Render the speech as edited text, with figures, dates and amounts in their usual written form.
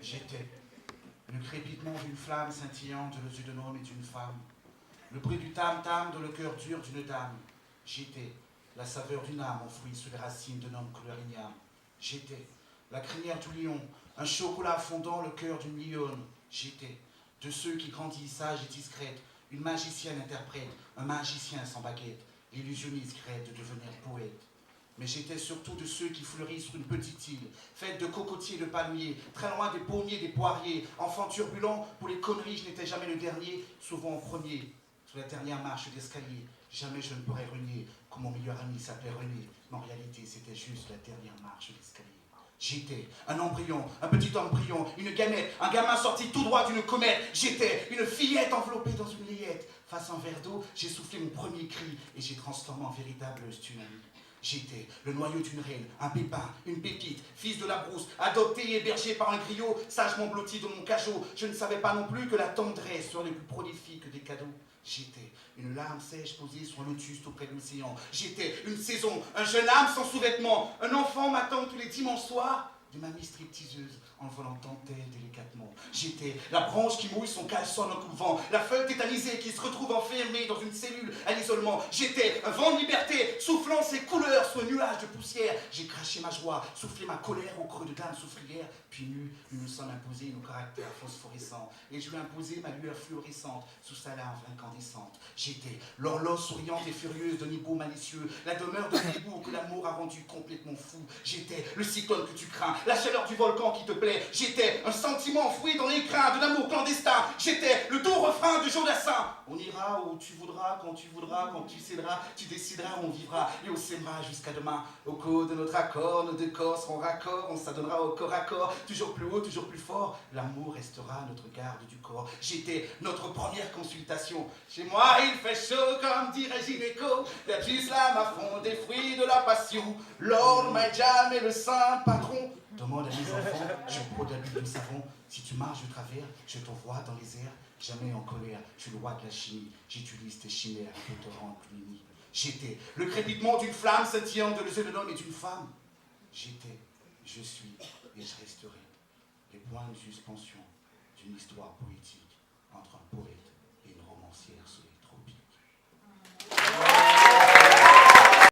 J'étais le crépitement d'une flamme scintillante aux yeux d'un homme et d'une femme, le bruit du tam-tam dans le cœur dur d'une dame. J'étais la saveur d'une âme enfouie sous les racines d'un homme couleur igname. J'étais la crinière du lion, un chocolat fondant le cœur d'une lionne. J'étais de ceux qui grandissent sages et discrètes, une magicienne interprète, un magicien sans baguette, l'illusionniste crève de devenir poète. Mais j'étais surtout de ceux qui fleurissent sur une petite île, faite de cocotiers et de palmiers, très loin des pommiers, des poiriers. Enfant turbulent, pour les conneries, je n'étais jamais le dernier, souvent en premier, sur la dernière marche d'escalier. Jamais je ne pourrais renier que mon meilleur ami s'appelait René, mais en réalité, c'était juste la dernière marche d'escalier. J'étais un embryon, un petit embryon, une gamète, un gamin sorti tout droit d'une comète. J'étais une fillette enveloppée dans une layette. Face à un verre d'eau, j'ai soufflé mon premier cri et j'ai transformé en véritable tsunami. J'étais le noyau d'une reine, un pépin, une pépite, fils de la brousse, adopté et hébergé par un griot, sagement blotti dans mon cachot. Je ne savais pas non plus que la tendresse serait le plus prolifique des cadeaux. J'étais une larme sèche posée sur un lotus auprès de l'océan. J'étais une saison, un jeune âme sans sous-vêtements, un enfant m'attend tous les dimanches soirs de mamie stripteaseuse en volant dentelle délicatement. J'étais la branche qui mouille son caleçon en un coup de vent, la feuille tétanisée qui se retrouve enfermée dans une cellule à l'isolement. J'étais un vent de liberté soufflant ses couleurs sous un nuage de poussière. J'ai craché ma joie, soufflé ma colère au creux de dames souffrières. Puis nu, nous nous sommes imposés nos caractères phosphorescents et je lui ai imposé ma lueur fluorescente sous sa larve incandescente. J'étais l'horloge souriante et furieuse d'un hibou malicieux, la demeure d'un hibou que l'amour a rendu complètement fou. J'étais le cyclone que tu crains, la chaleur du volcan qui te plaît. J'étais un sentiment enfoui dans les crins de l'amour clandestin. J'étais le doux refrain de Jodassin. On ira où tu voudras, quand tu céderas, tu décideras où on vivra et on s'aimera jusqu'à demain. Au cours de notre accord, nos deux corps seront raccords, on s'adonnera au corps à corps, toujours plus haut, toujours plus fort. L'amour restera notre garde du corps. J'étais notre première consultation. Chez moi, il fait chaud, comme dirait Gynéco. La l'islam à fond des fruits de la passion. Lord, my jam et le saint patron. Demande à mes enfants, je prône la Bible de savon. Si tu marches de travers, je t'envoie dans les airs. Jamais en colère, je suis le roi de la chimie. J'utilise tes chimères pour te rendre plus uni. J'étais le crépitement d'une flamme scintillant de l'œil d'un homme et d'une femme. J'étais, je suis et je resterai. Les points de suspension d'une histoire poétique entre un poète et une romancière solitaire.